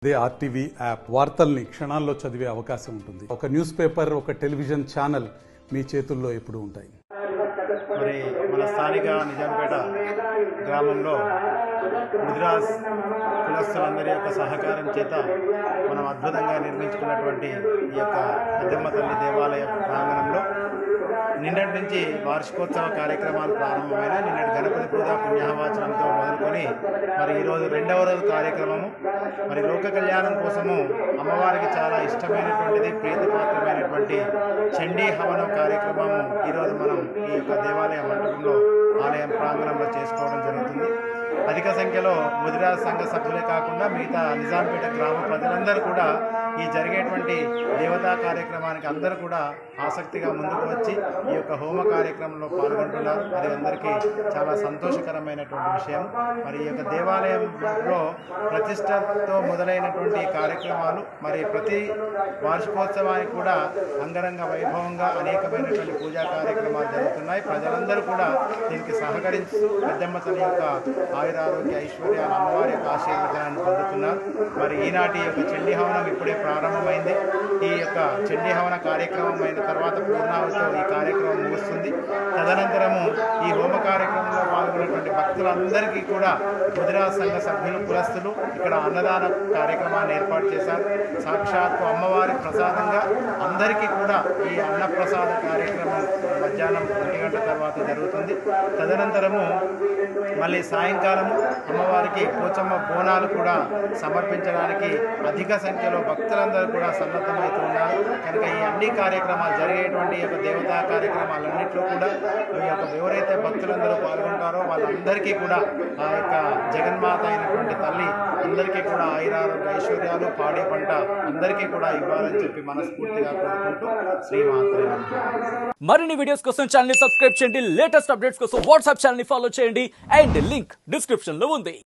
They RTV app వార్తల్ని క్షణాల్లో చదివే అవకాశం ఉంటుంది. ఒక న్యూస్ పేపర్, ఒక టెలివిజన్ ఛానల్ మీ చేతుల్లో ఎప్పుడూ ఉంటాయి. మరి మన స్థానిక నిజాంపేట గ్రామంలో ముదిరాజ్ కులస్తులందరి యొక్క సహకారం చేత మనం అద్భుతంగా నిర్మించుకున్నటువంటి ఈ యొక్క పెద్దమ్మ తల్లి దేవాలయ ప్రాంగణంలో నిన్నటి నుంచి వార్షికోత్సవ కార్యక్రమాలు ప్రారంభమైన నిన్నటి గణపతి పూజ పుణ్యవాచనంతో మొదలుకొని మరి ఈరోజు రెండవ రోజు కార్యక్రమము మరి లోక కళ్యాణం కోసము అమ్మవారికి చాలా ఇష్టమైనటువంటిది ప్రీతిపాత్రమైనటువంటి చండీ హవనం కార్యక్రమము ఈరోజు మనం ఈ యొక్క దేవాలయ మండపంలో ఆలయం ప్రాంగణంలో చేసుకోవడం జరుగుతుంది. అధిక సంఖ్యలో ముదిరాజ్ సంఘ సభ్యులే కాకుండా మిగతా నిజాంపేట గ్రామ ప్రజలందరూ కూడా ఈ జరిగేటువంటి దేవతా కార్యక్రమానికి అందరూ కూడా ఆసక్తిగా ముందుకు వచ్చి ఈ యొక్క హోమ కార్యక్రమంలో పాల్గొంటున్నారు. అది అందరికీ చాలా సంతోషకరమైనటువంటి విషయం. మరి ఈ యొక్క దేవాలయంలో ప్రతిష్టతో మొదలైనటువంటి కార్యక్రమాలు మరి ప్రతి వార్షికోత్సవానికి కూడా అంగరంగ వైభవంగా అనేకమైనటువంటి పూజా కార్యక్రమాలు జరుగుతున్నాయి. ప్రజలందరూ కూడా దీనికి సహకరిస్తూ పెద్దమ్మ తల్లి యొక్క ఆయురారోగ్య ఐశ్వర్యాలు అమ్మవారి యొక్క ఆశీర్వచనాన్ని పొందుతున్నారు. మరి ఈనాటి యొక్క చండీ హవనం ఇప్పుడే ప్రారంభమైంది. ఈ యొక్క చండీ హవన కార్యక్రమం అయిన తర్వాత పూర్ణావతితో ఈ కార్యక్రమం ముగుస్తుంది. తదనంతరము ఈ హోమ కార్యక్రమంలో పాల్గొన్నటువంటి భక్తులందరికీ కూడా ముదిరాజ్ సంఘ సభ్యులు కులస్తులు ఇక్కడ అన్నదాన కార్యక్రమాన్ని ఏర్పాటు చేశారు. సాక్షాత్తు అమ్మవారి ప్రసాదంగా అందరికీ కూడా ఈ అన్నప్రసాద కార్యక్రమం మధ్యాహ్నం 1 గంట తర్వాత జరుగుతుంది. తదనంతరము మళ్ళీ సాయంకాలము అమ్మవారికి పోచమ్మ బోనాలు కూడా సమర్పించడానికి అధిక సంఖ్యలో భక్తులందరూ కూడా సన్నద్ధమవుతున్నారు. కనుక ఈ అన్ని కార్యక్రమాలు జరిగేటువంటి యొక్క దేవతా కార్యక్రమాలన్నింటిలో కూడా ఈ యొక్క ఎవరైతే భక్తులందరూ పాల్గొంటారో వాళ్ళందరికీ కూడా ఆ యొక్క జగన్మాత అయినటువంటి తల్లి అందరికీ కూడా ఆయురారోగ్య ఐశ్వర్యాలు పాడే పంట అందరికీ కూడా ఇవ్వాలని చెప్పి మనస్ఫూర్తిగా కోరుకుంటూ శ్రీమాత్రే. మరిన్ని వీడియోస్ కోసం ఛానల్ ని సబ్స్క్రైబ్ చేయండి. లేటెస్ట్ అప్డేట్స్ కోసం వాట్సాప్ ఛానల్ ని ఫాలో చేయండి. అండ్ లింక్ డిస్క్రిప్షన్ లో ఉంది.